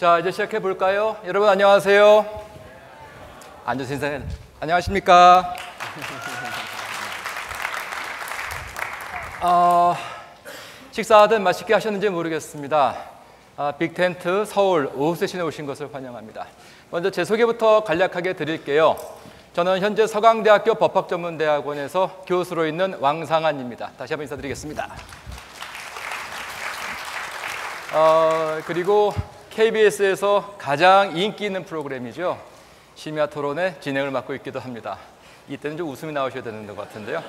자, 이제 시작해 볼까요? 여러분 안녕하세요. 앉으신 인사해. 안녕하십니까? 식사들 맛있게 하셨는지 모르겠습니다. 빅 텐트 서울 오후 세션에 오신 것을 환영합니다. 먼저 제 소개부터 간략하게 드릴게요. 저는 현재 서강대학교 법학전문대학원에서 교수로 있는 왕상한입니다. 다시 한번 인사드리겠습니다. 그리고 KBS에서 가장 인기 있는 프로그램이죠. 심야 토론의 진행을 맡고 있기도 합니다. 이때는 좀 웃음이 나오셔야 되는 것 같은데요.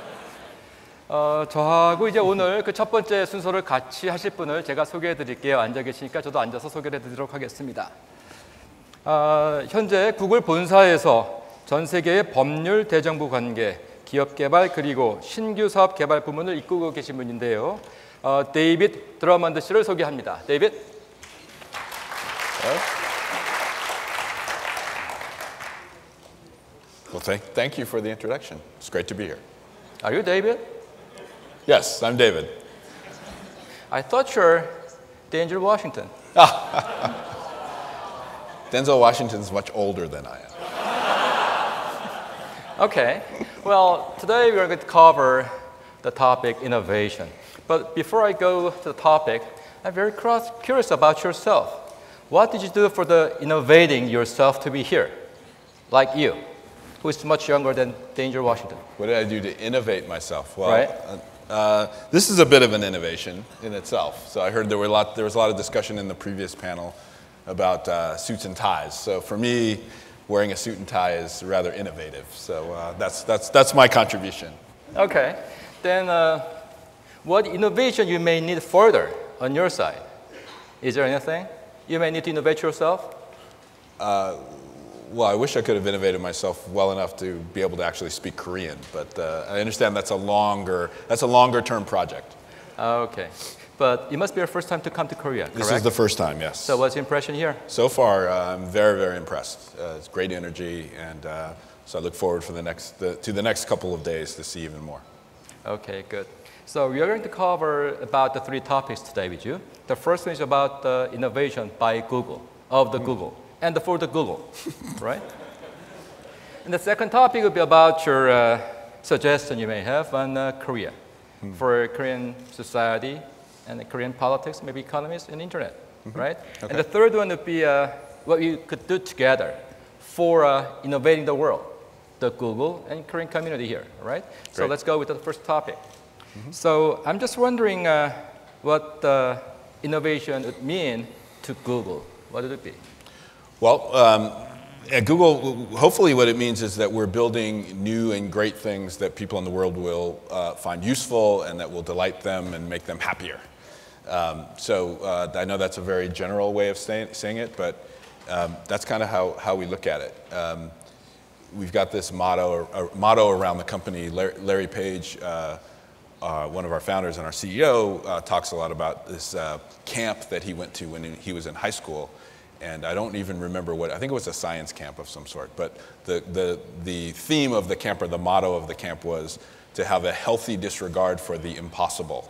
저하고 이제 오늘 그 첫 번째 순서를 같이 하실 분을 제가 소개해 드릴게요. 앉아 계시니까 저도 앉아서 소개해 드리도록 하겠습니다. 현재 구글 본사에서 전 세계의 법률 대정부 관계, 기업 개발 그리고 신규 사업 개발 부문을 이끌고 계신 분인데요. 데이비드 드러먼드 씨를 소개합니다. 데이비드. Well, thank you for the introduction. It's great to be here. Are you David? Yes, I'm David. I thought you're Denzel Washington. Denzel Washington's much older than I am. Okay. Well, today we're going to cover the topic innovation. But before I go to the topic, I'm very curious about yourself. What did you do for the innovating yourself to be here, like you, who is much younger than Denzel Washington? What did I do to innovate myself? Well, right. This is a bit of an innovation in itself. So I heard there was a lot of discussion in the previous panel about suits and ties. So for me, wearing a suit and tie is rather innovative. So that's my contribution. Okay. Then what innovation you may need further on your side? Is there anything you may need to innovate yourself? Well, I wish I could have innovated myself well enough to be able to actually speak Korean, but I understand that's a longer term project. Okay. But it must be your first time to come to Korea, correct? This is the first time, yes. So what's your impression here? So far, I'm very, very impressed. It's great energy, and so I look forward to the next couple of days to see even more. Okay, good. So we are going to cover about the three topics today with you. The first one is about the innovation by Google, of the Google, and for the Google, right? And the second topic will be about your suggestion you may have on Korea, for Korean society and Korean politics, maybe economies and internet, right? Okay. And the third one would be what we could do together for innovating the world, the Google and Korean community here, right? Great. So let's go with the first topic. So I'm just wondering what innovation would mean to Google. What would it be? Well, at Google, hopefully what it means is that we're building new and great things that people in the world will find useful and that will delight them and make them happier. So I know that's a very general way of saying it, but that's kind of how we look at it. We've got this motto around the company. Larry Page, one of our founders and our CEO, talks a lot about this camp that he went to when he was in high school. And I don't even remember I think it was a science camp of some sort. But the theme of the camp, or the motto of the camp, was to have a healthy disregard for the impossible.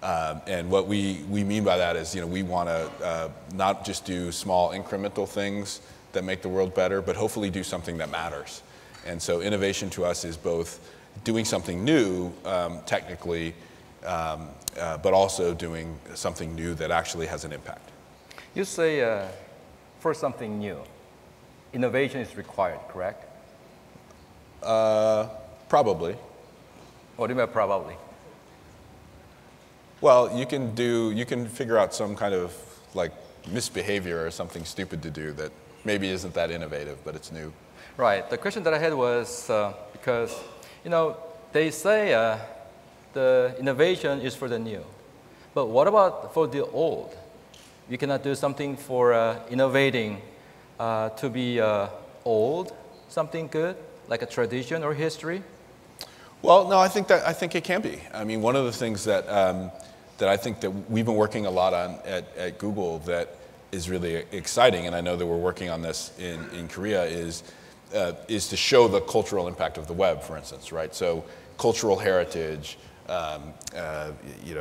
And what we mean by that is, we want to not just do small incremental things that make the world better, but hopefully do something that matters. And so innovation to us is both doing something new technically, but also doing something new that actually has an impact. You say for something new, innovation is required, correct? Probably. What do you mean probably? Well, you can figure out some kind of like misbehavior or something stupid to do that maybe isn't that innovative, but it's new. Right. The question that I had was because, they say the innovation is for the new. But what about for the old? You cannot do something for innovating to be old, something good, like a tradition or history? Well, no, I think it can be. I mean, one of the things that I think that we've been working a lot on at Google that is really exciting, and I know that we're working on this in Korea, is to show the cultural impact of the web, for instance, right? So cultural heritage,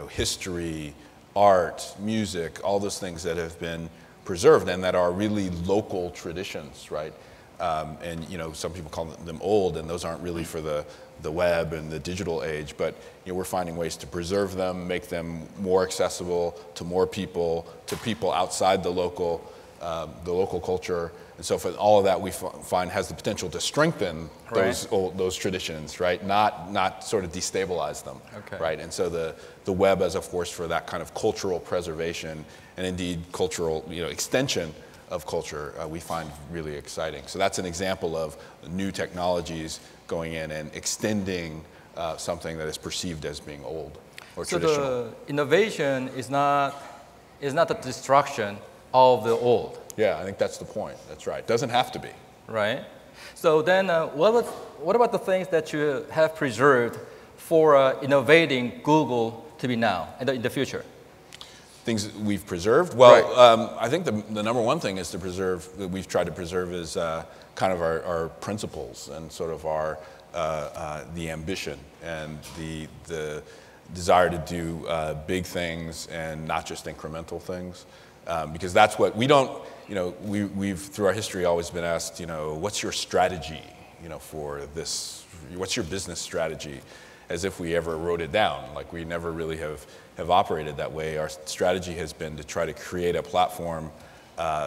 history, art, music, all those things that have been preserved and that are really local traditions, right? And some people call them old, and those aren't really for the web and the digital age, but we're finding ways to preserve them, make them more accessible to more people, to people outside the local culture. And so for all of that, we find has the potential to strengthen those traditions, right? Not sort of destabilize them, right? And so the web as a force for that kind of cultural preservation and indeed cultural extension of culture, we find really exciting. So that's an example of new technologies going in and extending something that is perceived as being old or traditional. So the innovation is not the destruction of the old. Yeah, I think that's the point. That's right. It doesn't have to be. Right. So then what about the things that you have preserved for innovating Google to be now and in the future? Things that we've preserved? Well, I think the number one thing is to preserve, that we've tried to preserve is kind of our principles and sort of our the ambition and the desire to do big things and not just incremental things. Because that's what we don't, we've through our history always been asked, what's your strategy, for this, what's your business strategy? As if we ever wrote it down. Like we never really have operated that way. Our strategy has been to try to create a platform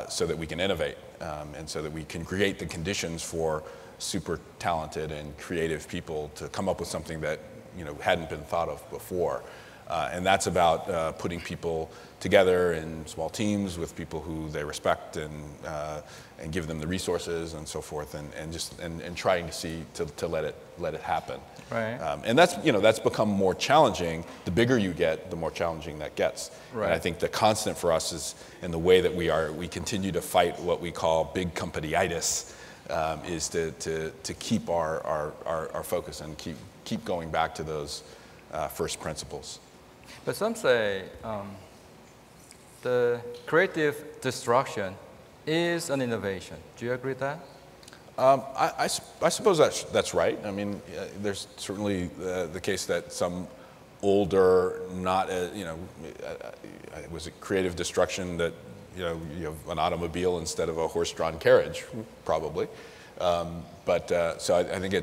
so that we can innovate and so that we can create the conditions for super talented and creative people to come up with something that hadn't been thought of before. And that's about putting people together in small teams with people who they respect and give them the resources and so forth, and trying to see to let it happen. Right. And that's become more challenging. The bigger you get, the more challenging that gets. Right. And I think the constant for us is in the way that we continue to fight what we call big company-itis, is to keep our focus and keep going back to those first principles. But some say the creative destruction is an innovation. Do you agree with that? I suppose that's right. I mean, there's certainly the case that some older, not was it creative destruction that you have an automobile instead of a horse-drawn carriage, probably. So I think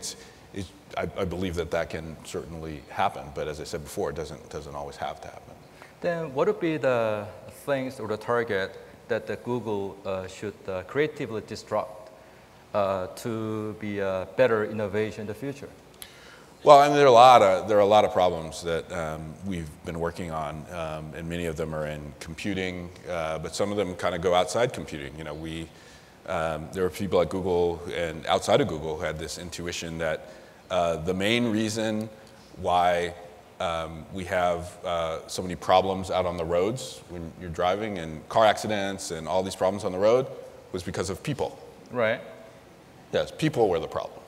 I believe that can certainly happen. But as I said before, it doesn't always have to happen. Then what would be the things or the target that the Google should creatively destruct to be a better innovation in the future? Well, I mean, there are a lot of problems that we've been working on, and many of them are in computing, but some of them kind of go outside computing. There are people at Google and outside of Google who had this intuition that the main reason why we have so many problems out on the roads when you're driving and car accidents and all these problems on the road was because of people. Right. Yes, people were the problem.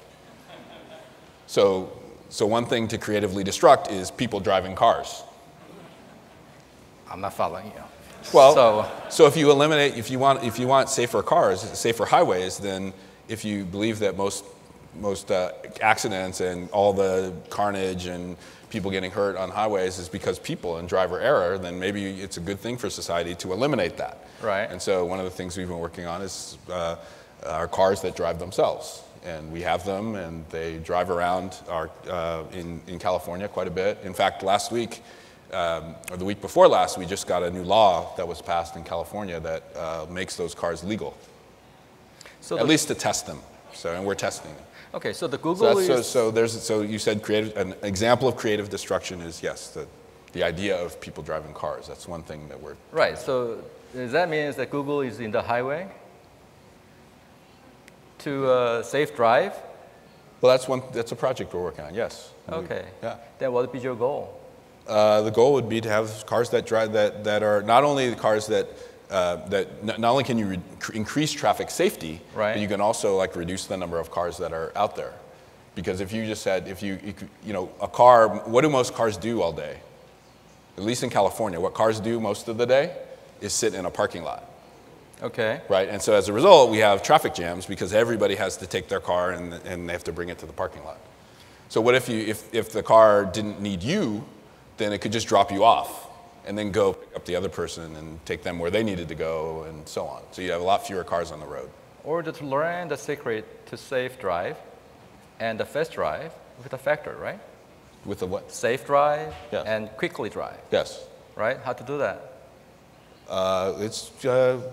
So one thing to creatively destruct is people driving cars. I'm not following you. Well, so if you eliminate, if you want safer cars, safer highways, then if you believe that most accidents and all the carnage and people getting hurt on highways is because people and driver error, then maybe it's a good thing for society to eliminate that. Right. And so one of the things we've been working on is are cars that drive themselves. And we have them, and they drive around in California quite a bit. In fact, last week, or the week before last, we just got a new law that was passed in California that makes those cars legal, so at least to test them. And we're testing them. Okay, so the Google So you said an example of creative destruction is, yes, the idea of people driving cars. That's one thing that we're... Right, so does that mean that Google is in the highway to safe drive? Well, that's a project we're working on, yes. Okay. Yeah. Then what would be your goal? The goal would be to have cars that drive that are not only the cars that not only can you increase traffic safety, right, but you can also reduce the number of cars that are out there. Because if you just said, a car, what do most cars do all day? At least in California, what cars do most of the day is sit in a parking lot. Okay. Right, and so as a result, we have traffic jams because everybody has to take their car and they have to bring it to the parking lot. So what if the car didn't need you, then it could just drop you off and then go pick up the other person and take them where they needed to go, and so on. So you have a lot fewer cars on the road. Or to learn the secret to safe drive and the fast drive with a factor, right? With the what? Safe drive Yes. and quickly drive. Yes. Right? How to do that?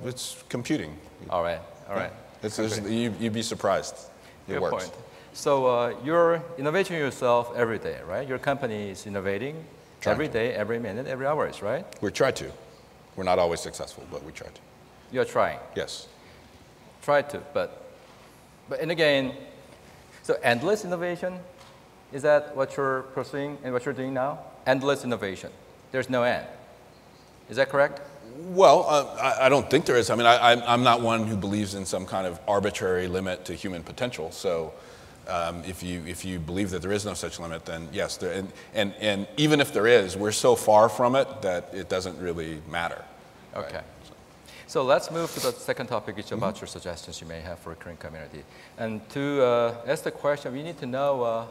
It's computing. All right. All right. You'd be surprised. It Good works. point. So you're innovating yourself every day, right? Your company is innovating every day, every minute, every hour, right? We try to. We're not always successful, but we try to. You're trying. Yes. Try to, but and again, so endless innovation, is that what you're pursuing and what you're doing now? Endless innovation. There's no end. Is that correct? Well, I don't think there is. I mean, I'm not one who believes in some kind of arbitrary limit to human potential. So if you believe that there is no such limit, then yes. And even if there is, we're so far from it that it doesn't really matter. Okay. Right? So let's move to the second topic, which is about your suggestions you may have for a Korean community. And to ask the question, we need to know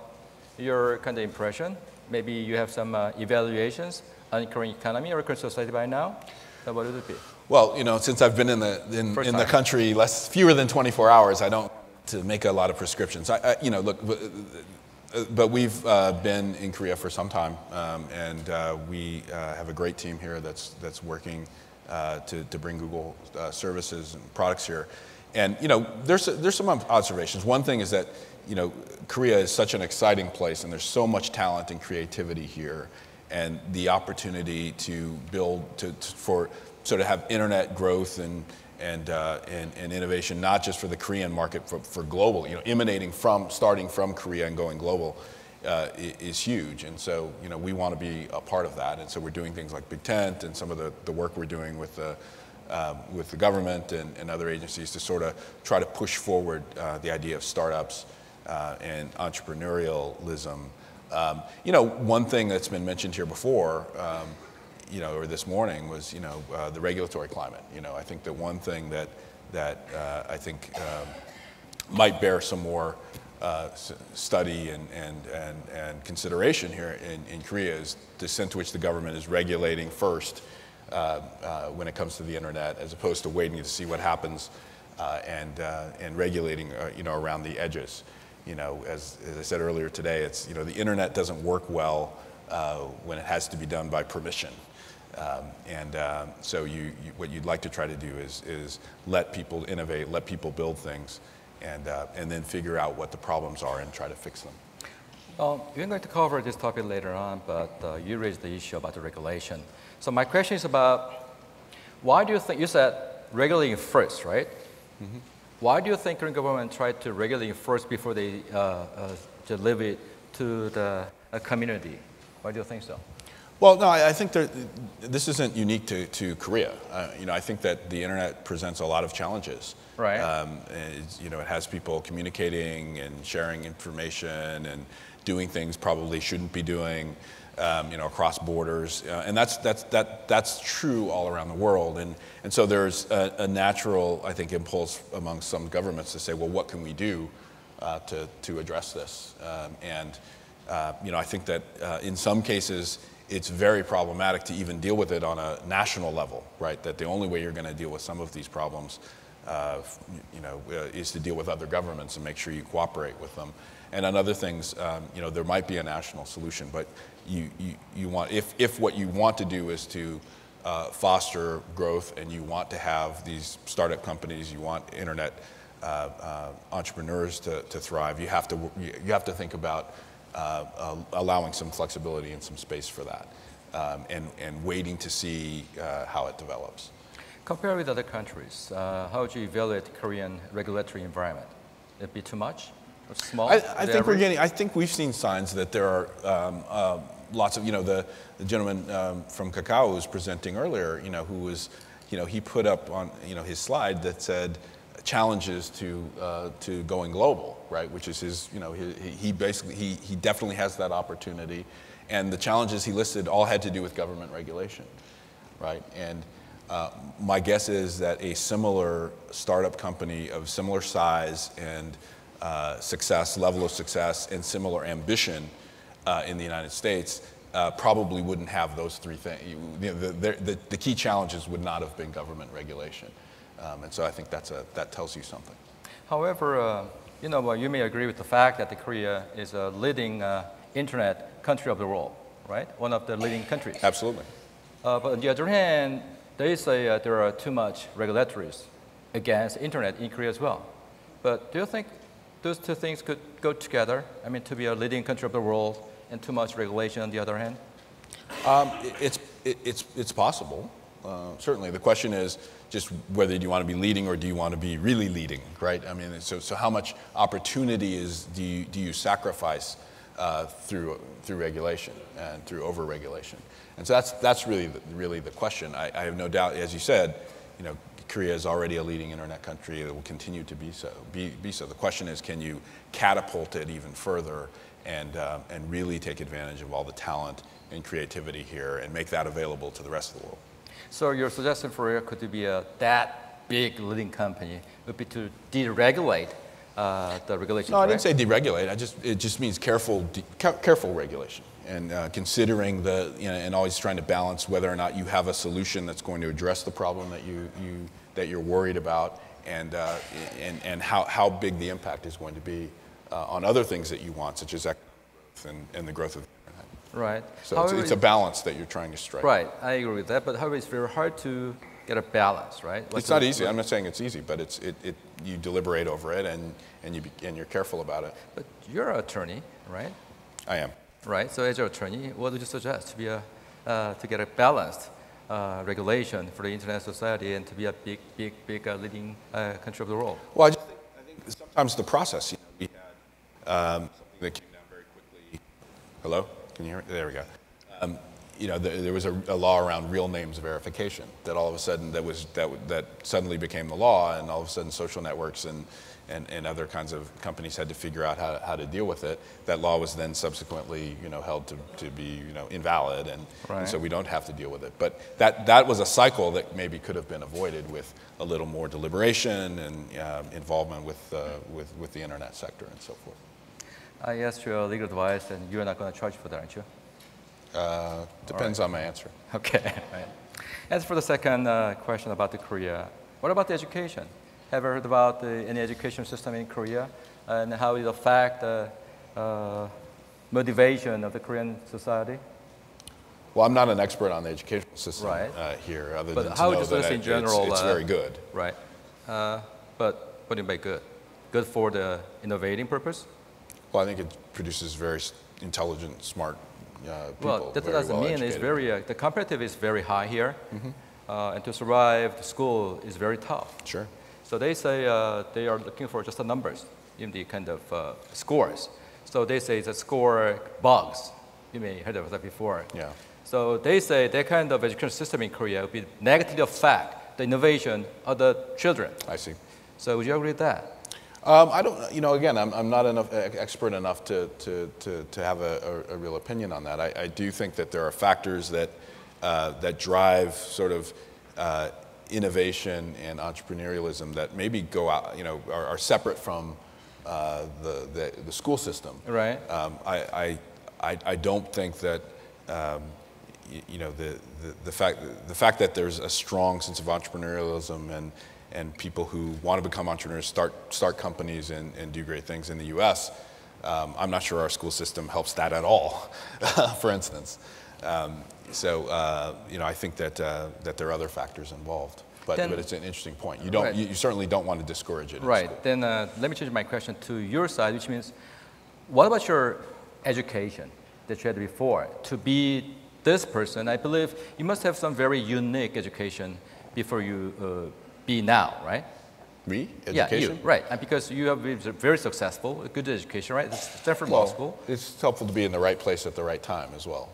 your kind of impression. Maybe you have some evaluations on Korean economy or Korean society by now. So what would it be? Well, you know, since I've been in the country fewer than 24 hours, I don't to make a lot of prescriptions. You know, look, but we've been in Korea for some time, and we have a great team here that's working to bring Google services and products here. And you know, there's some observations. One thing is that you know, Korea is such an exciting place, and there's so much talent and creativity here, and the opportunity to build for sort of have internet growth and innovation, not just for the Korean market, for global, you know, starting from Korea and going global, is huge. And so, you know, we want to be a part of that. And so we're doing things like Big Tent and some of the work we're doing with the government and other agencies to sort of try to push forward the idea of startups and entrepreneurialism. You know, one thing that's been mentioned here before, you know, or this morning was, you know, the regulatory climate. You know, I think that one thing that I think might bear some more study and consideration here in Korea is the extent to which the government is regulating first when it comes to the internet, as opposed to waiting to see what happens and regulating, you know, around the edges. You know, as I said earlier today, it's, you know, the internet doesn't work well when it has to be done by permission. So what you'd like to try to do is let people innovate, let people build things, and then figure out what the problems are and try to fix them. We're going to cover this topic later on, but you raised the issue about the regulation. So my question is about, why do you think, you said regulating first, right? Mm-hmm. Why do you think Korean government tried to regulate first before they deliver it to the community? Why do you think so? Well, no, I think this isn't unique to Korea. You know, I think that the internet presents a lot of challenges. Right. You know, it has people communicating and sharing information and doing things probably shouldn't be doing, you know, across borders, and that's true all around the world. And so there's a natural, I think, impulse among some governments to say, well, what can we do to address this? You know, I think that in some cases, it's very problematic to even deal with it on a national level, right? That the only way you're going to deal with some of these problems, you know, is to deal with other governments and make sure you cooperate with them. And on other things, you know, there might be a national solution, but you want, if what you want to do is to foster growth and you want to have these startup companies, you want internet entrepreneurs to thrive, you have to think about allowing some flexibility and some space for that, and waiting to see how it develops. Compared with other countries, how would you evaluate the Korean regulatory environment? It'd be too much? Or small? I think we've seen signs that there are lots of, you know, the gentleman from Kakao who was presenting earlier, you know, who was, you know, he put up on, you know, his slide that said challenges to going global, right? Which is his, you know, he definitely has that opportunity, and the challenges he listed all had to do with government regulation, right? And my guess is that a similar startup company of similar size and level of success, and similar ambition in the United States probably wouldn't have those three things. The key challenges would not have been government regulation. And so I think that tells you something. However, you may agree with the fact that Korea is a leading internet country of the world, right? One of the leading countries. Absolutely. But on the other hand, they say there are too much regulatories against internet in Korea as well. But do you think those two things could go together? I mean, to be a leading country of the world and too much regulation on the other hand? It's possible. Certainly. The question is just whether do you want to be leading or do you want to be really leading, right? I mean, so how much opportunity do you sacrifice through regulation and through over-regulation? And so that's really the question. I have no doubt, as you said, Korea is already a leading internet country. It will continue to be so. The question is, can you catapult it even further and really take advantage of all the talent and creativity here and make that available to the rest of the world? So your suggestion for it could be that big leading company would be to deregulate the regulation. No, I didn't say deregulate. It just means careful regulation and considering and always trying to balance whether or not you have a solution that's going to address the problem that you're worried about and how big the impact is going to be on other things that you want, such as economic growth and the growth of the internet. Right. So it's a balance that you're trying to strike. Right, I agree with that. But however, it's very hard to get a balance, right? It's not easy. I'm not saying it's easy, but you deliberate over it and you're careful about it. But you're an attorney, right? I am. Right. So as your attorney, what would you suggest to be to get a balanced regulation for the internet society and to be a big leading country of the world? Well, I think sometimes the process. We had something that came down very quickly. Hello, can you hear me? There we go. There was a law around real names verification that all of a sudden that suddenly became the law, and all of a sudden social networks and other kinds of companies had to figure out how to deal with it. That law was then subsequently held to be invalid, and so we don't have to deal with it. But that was a cycle that maybe could have been avoided with a little more deliberation and involvement with the internet sector and so forth. I asked you legal advice, and you're not going to charge for that, aren't you? Depends on my answer. Okay. Right. As for the second question about Korea, what about the education? Have you heard about any education system in Korea and how it affects the motivation of the Korean society? Well, I'm not an expert on the educational system here, other than to know that in general, it's very good. Right. But what do you mean by good? Good for the innovating purpose? Well, I think it produces very intelligent, smart people. Well, that doesn't mean it's the competitive is very high here, and to survive the school is very tough. Sure. So they say they are looking for just the numbers in the kind of scores. So they say the score bugs. You may have heard of that before. Yeah. So they say that kind of education system in Korea will be negatively affect the innovation of the children. I see. So would you agree with that? I don't. Again, I'm not expert enough to have a real opinion on that. I do think that there are factors that drive sort of innovation and entrepreneurialism that maybe go out, are separate from the school system. Right. I don't think that the fact that there's a strong sense of entrepreneurialism and people who want to become entrepreneurs start companies and do great things in the U.S. I'm not sure our school system helps that at all, for instance. I think that there are other factors involved, but it's an interesting point. You certainly don't want to discourage it. Right. Then let me change my question to your side, which means, what about your education that you had before? To be this person, I believe you must have some very unique education before you be now, right? Me? Education? Yeah, you, right. And because you have been very successful, a good education, right? It's Stanford Law School. It's helpful to be in the right place at the right time as well.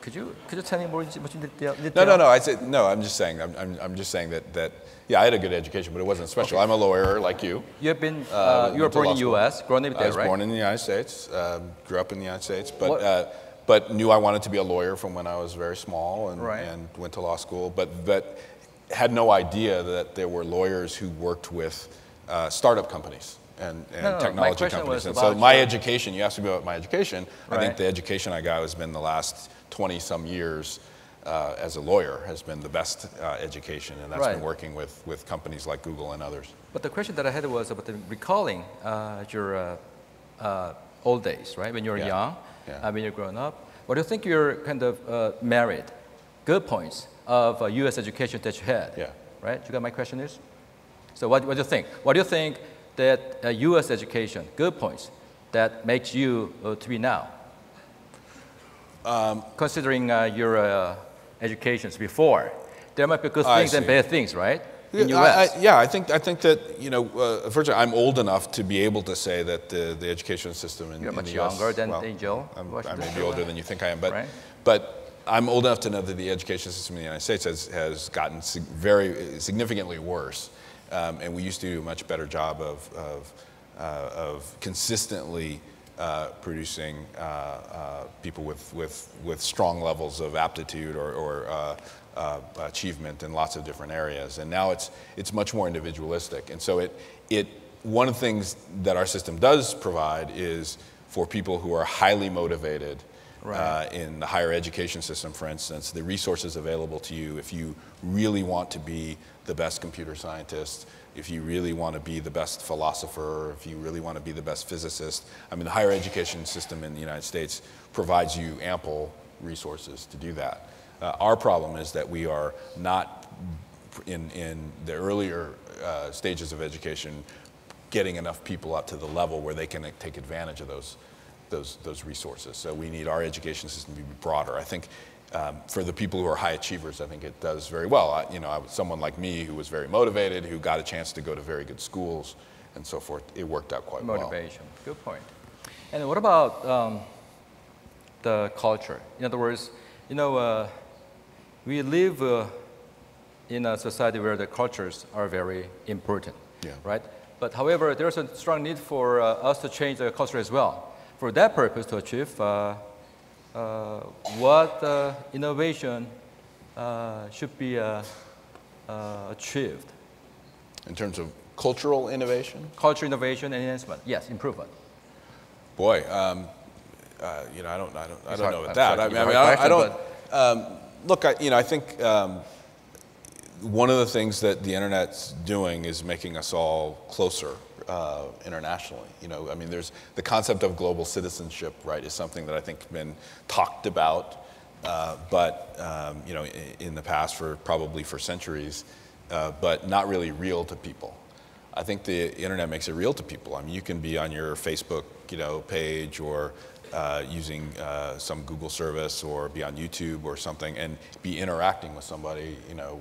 Could you tell me more in detail? No. I said no. I'm just saying. I'm just saying that. Yeah, I had a good education, but it wasn't special. Okay. I'm a lawyer like you. You have been. You were born in the U.S. Grown up there, right? I was born in the United States. Grew up in the United States, but knew I wanted to be a lawyer from when I was very small, and went to law school. But had no idea that there were lawyers who worked with startup companies and No, technology my question companies. was And so about my your- education, you asked me about my education, I Right. think the education I got has been the last 20-some years as a lawyer has been the best education, and that's Right. been working with companies like Google and others. But the question that I had was about recalling your old days, right? When you were Yeah. young, Yeah. when you're growing up. What do you think your kind of merit, good points of U.S. education that you had? Yeah. Right? You got my question is? So what do you think? What do you think that U.S. education, good points, that makes you to be now? Considering your educations before, there might be good things and bad things, right? In U.S. I think that, you know, first of all, I'm old enough to be able to say that the education system in You're in much the US, younger than well, Angel. I may be older than you think I am, but Right. but I'm old enough to know that the education system in the United States has gotten very significantly worse, and we used to do a much better job of consistently producing people with strong levels of aptitude or achievement in lots of different areas, and now it's much more individualistic. And so one of the things that our system does provide is for people who are highly motivated. Right. In the higher education system, for instance, the resources available to you if you really want to be the best computer scientist, if you really want to be the best philosopher, if you really want to be the best physicist. I mean, the higher education system in the United States provides you ample resources to do that. Our problem is that we are not, in the earlier stages of education, getting enough people up to the level where they can take advantage of those resources. So we need our education system to be broader. I think for the people who are high achievers, I think it does very well. Someone like me who was very motivated, who got a chance to go to very good schools and so forth, it worked out quite well. Motivation, good point. And what about the culture? In other words, we live in a society where the cultures are very important, right? But however, there's a strong need for us to change the culture as well. For that purpose, to achieve, what innovation should be achieved? In terms of cultural innovation? Cultural innovation and enhancement, yes, improvement. Boy, I don't know about that. I think one of the things that the internet's doing is making us all closer internationally. There's the concept of global citizenship, right, is something that I think has been talked about, but in the past probably for centuries, but not really real to people. I think the internet makes it real to people. I mean, you can be on your Facebook, page or using some Google service or be on YouTube or something and be interacting with somebody,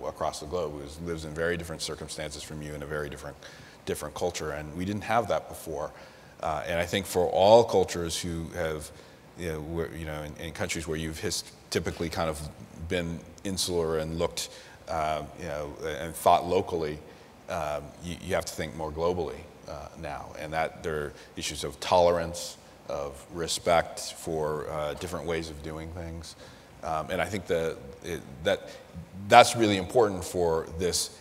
across the globe who lives in very different circumstances from you in a very different culture, and we didn't have that before. And I think for all cultures who have, in countries where you've typically kind of been insular and looked, and thought locally, you have to think more globally now, and that there are issues of tolerance, of respect for different ways of doing things, and I think that's really important for this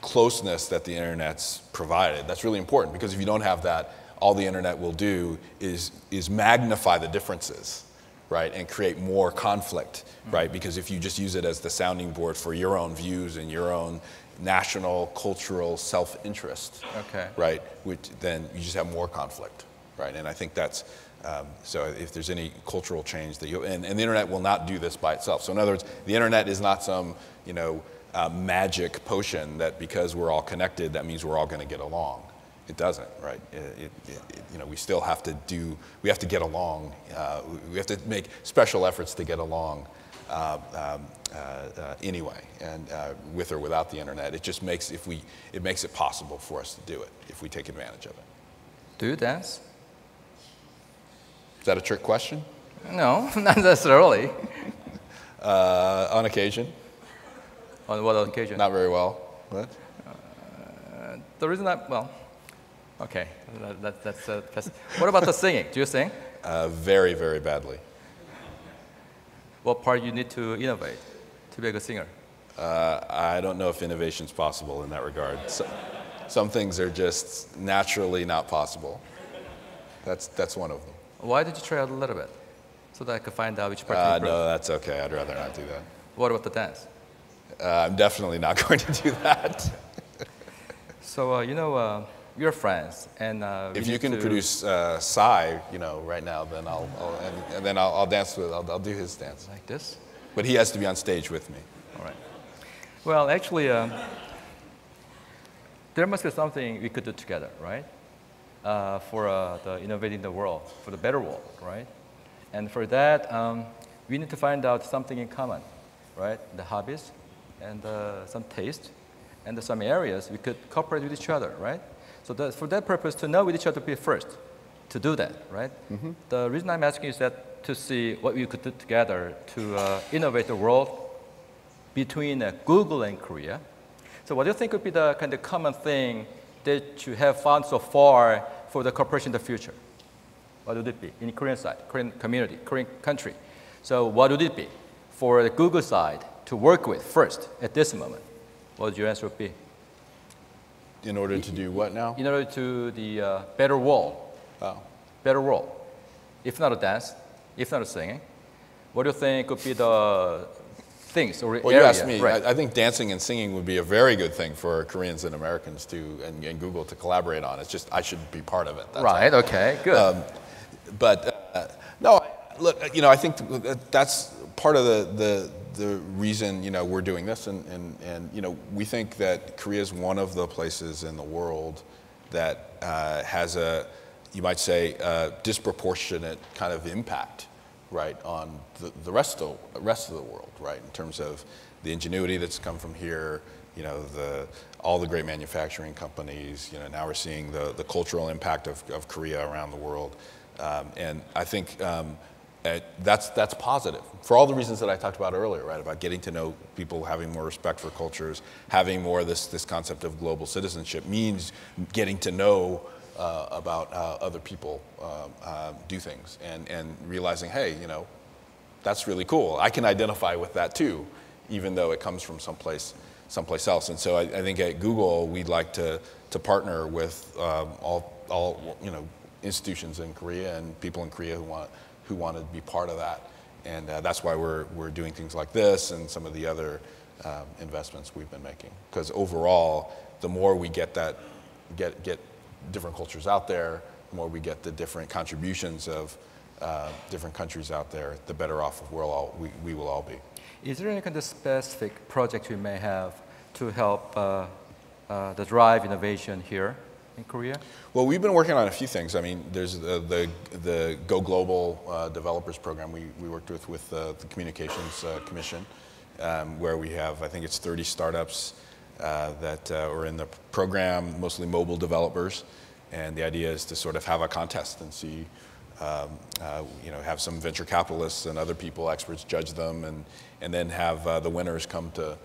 closeness that the internet's provided. That's really important, because if you don't have that, all the internet will do is magnify the differences, right, and create more conflict, right? Because if you just use it as the sounding board for your own views and your own national, cultural self-interest, right, then you just have more conflict, right? And I think that's, so if there's any cultural change that and the internet will not do this by itself. So in other words, the internet is not some, magic potion that because we're all connected, that means we're all going to get along. It doesn't, right? We still have to get along. We have to make special efforts to get along anyway, and with or without the internet. It just makes it possible for us to do it if we take advantage of it. Do you dance? Is that a trick question? No, not necessarily. On occasion. On what occasion? Not very well. What? The reason okay, that's what about the singing? Do you sing? Very, very badly. What part you need to innovate to be a good singer? I don't know if innovation is possible in that regard. Some things are just naturally not possible. That's one of them. Why did you try out a little bit? So that I could find out which part you improve? No, that's okay. I'd rather not do that. What about the dance? I'm definitely not going to do that. So, we're friends, and if you can produce Psy, right now, then I'll dance with. I'll do his dance. Like this? But he has to be on stage with me. All right. Well, actually, there must be something we could do together, right? For the innovating the world, for the better world, right? And for that, we need to find out something in common, right? The hobbies and some taste and some areas we could cooperate with each other, right? So for that purpose, to know with each other first, to do that, right? Mm-hmm. The reason I'm asking is that to see what we could do together to innovate the world between Google and Korea. So what do you think would be the kind of common thing that you have found so far for the cooperation in the future? What would it be in the Korean side, Korean community, Korean country? So what would it be for the Google side to work with first at this moment? What would your answer be? In order to do what now? In order to the better world. Oh. Better world. If not a dance, if not a singing, what do you think would be the things or well, area? You asked me. Right. I think dancing and singing would be a very good thing for Koreans and Americans and Google to collaborate on. It's just I should be part of it. That's right. all. Okay. Good. No. Look, I think that's part of the reason we're doing this, and we think that Korea is one of the places in the world that has you might say, disproportionate kind of impact, right, on the rest of the world, right, in terms of the ingenuity that's come from here, all the great manufacturing companies, now we're seeing the cultural impact of Korea around the world, and I think that's positive for all the reasons that I talked about earlier, right, about getting to know people, having more respect for cultures, having more of this concept of global citizenship means getting to know about how other people do things and realizing, hey, that's really cool. I can identify with that too, even though it comes from someplace else. And so I think at Google we'd like to partner with all institutions in Korea and people in Korea who want to be part of that. And that's why we're doing things like this and some of the other investments we've been making. Because overall, the more we get different cultures out there, the more we get the different contributions of different countries out there, the better off we will all be. Is there any kind of specific project you may have to help the drive innovation here in Korea? Well, we've been working on a few things. I mean, there's the Go Global Developers Program we worked with the Communications Commission, where we have, I think it's 30 startups that are in the program, mostly mobile developers, and the idea is to sort of have a contest and see, have some venture capitalists and other people, experts, judge them, and then have the winners come to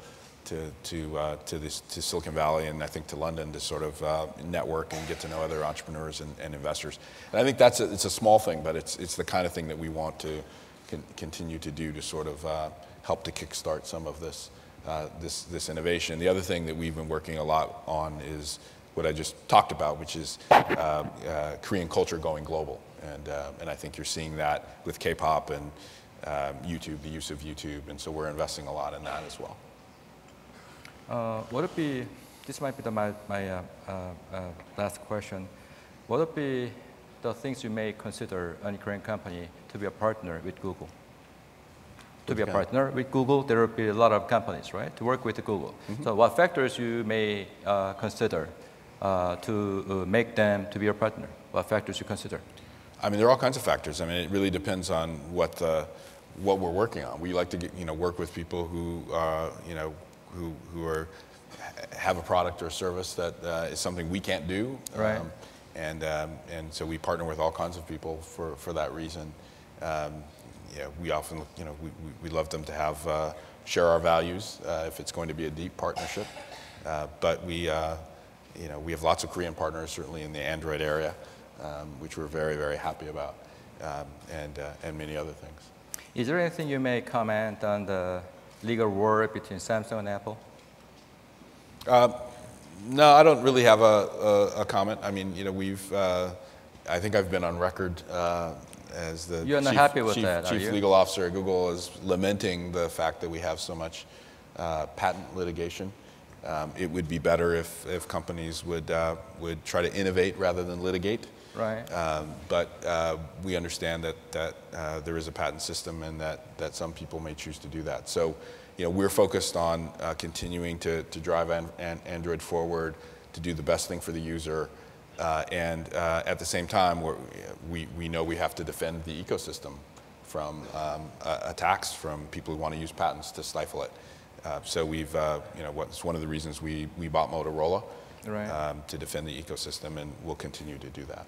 Silicon Valley and I think to London to sort of network and get to know other entrepreneurs and investors. And I think it's a small thing, but it's the kind of thing that we want to continue to do to sort of help to kickstart some of this innovation. The other thing that we've been working a lot on is what I just talked about, which is Korean culture going global. And I think you're seeing that with K-pop and YouTube, the use of YouTube, and so we're investing a lot in that as well. This might be my last question. What would be the things you may consider any Korean company to be a partner with Google? To be a partner with Google, there will be a lot of companies, right, to work with Google. Mm-hmm. So what factors you may consider to make them to be your partner? What factors you consider? I mean, there are all kinds of factors. I mean, it really depends on what we're working on. We like to work with people who have a product or service that is something we can't do, right? And so we partner with all kinds of people for that reason. We often we love them to have share our values if it's going to be a deep partnership. But we have lots of Korean partners, certainly in the Android area, which we're very, very happy about, and many other things. Is there anything you may comment on the legal war between Samsung and Apple? No, I don't really have a comment. I mean, you know, I think I've been on record as the You're not happy with chief legal officer at Google is lamenting the fact that we have so much patent litigation. It would be better if companies would try to innovate rather than litigate. Right. But we understand that there is a patent system and that some people may choose to do that. So, you know, we're focused on continuing to drive Android forward, to do the best thing for the user, and at the same time, we know we have to defend the ecosystem from attacks from people who want to use patents to stifle it. So we've, you know, it's one of the reasons we bought Motorola, right, to defend the ecosystem, and we'll continue to do that.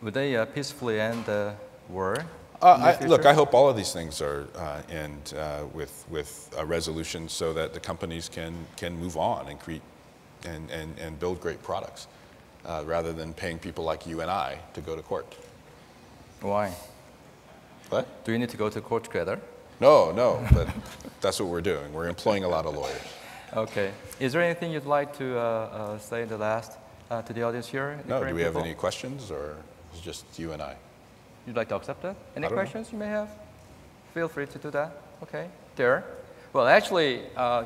Would they peacefully end the war? Look, I hope all of these things are end with a resolution so that the companies can move on and create and build great products rather than paying people like you and I to go to court. Why? What? Do you need to go to court together? No, but that's what we're doing. We're employing a lot of lawyers. Okay. Is there anything you'd like to say in the last to the audience here? No, do we have any questions, or is it just you and I? You'd like to accept that? Any questions you may have? Feel free to do that. Okay, there. Well, actually,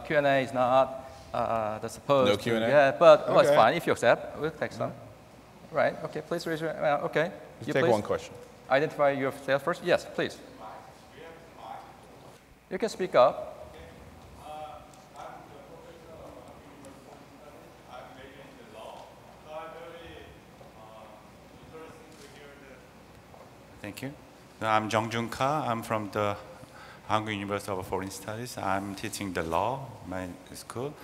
Q&A is not the supposed. No Q&A? Yeah, but okay. Well, it's fine. If you accept, we'll take some. Right, okay, please raise your hand. Okay. You take one question. Identify yourself first. Yes, please. You can speak up. Thank you. I'm Jung Jun Ka. I'm from the Hanguk University of Foreign Studies. I'm teaching the law in my school.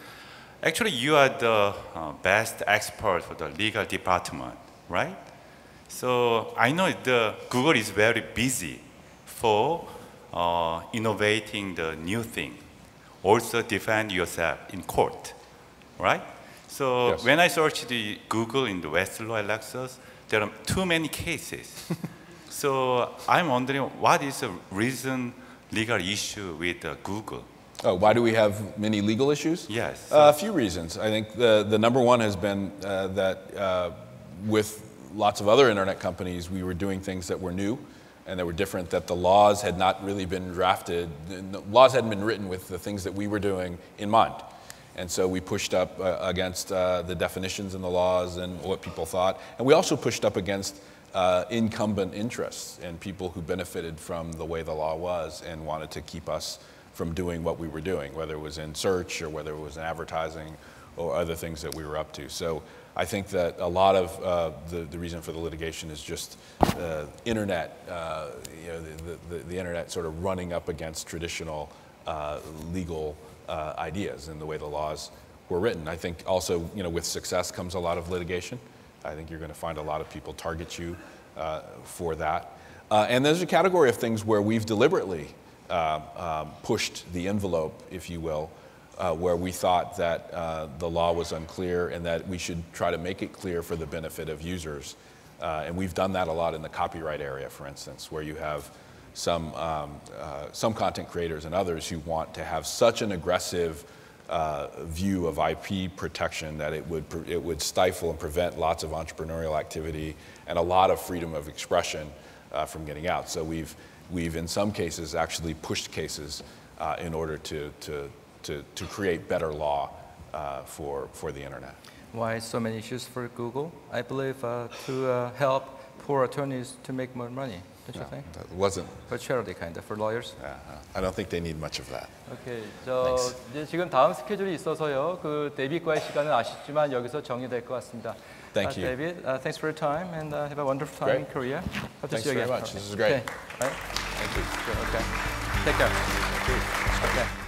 Actually, you are the best expert for the legal department, right? So I know Google is very busy for innovating the new thing. Also defend yourself in court, right? So yes. When I searched the Google in the Westlaw and Lexis, there are too many cases. So I'm wondering, what is the recent legal issue with Google? Oh, why do we have many legal issues? Yes. A few reasons. I think the number one has been that with lots of other internet companies, we were doing things that were new and that were different, that the laws had not really been drafted. The laws hadn't been written with the things that we were doing in mind. And so we pushed up against the definitions in the laws and what people thought. And we also pushed up against incumbent interests and people who benefited from the way the law was and wanted to keep us from doing what we were doing, whether it was in search or whether it was in advertising or other things that we were up to. So I think that a lot of the reason for the litigation is just internet, you know, the internet sort of running up against traditional legal ideas and the way the laws were written. I think also, you know, with success comes a lot of litigation. I think you're going to find a lot of people target you for that. And there's a category of things where we've deliberately pushed the envelope, if you will, where we thought that the law was unclear and that we should try to make it clear for the benefit of users. And we've done that a lot in the copyright area, for instance, where you have some content creators and others who want to have such an aggressive view of IP protection that it would stifle and prevent lots of entrepreneurial activity and a lot of freedom of expression from getting out. So we've in some cases actually pushed cases in order to create better law for the internet. Why so many issues for Google? I believe to help poor attorneys to make more money. Don't you think? That wasn't. For charity kind of, for lawyers. I don't think they need much of that. Okay, 이제 지금 다음 스케줄이 있어서요. 그 데이빗과의 시간은 아쉽지만 여기서 정리될 것 같습니다. Thank you. David, thanks for your time and have a wonderful time in Korea. Hope to Thanks see you very again. much. This is great. Okay. Right? Thank you. Okay. Take care. Thank you. Okay.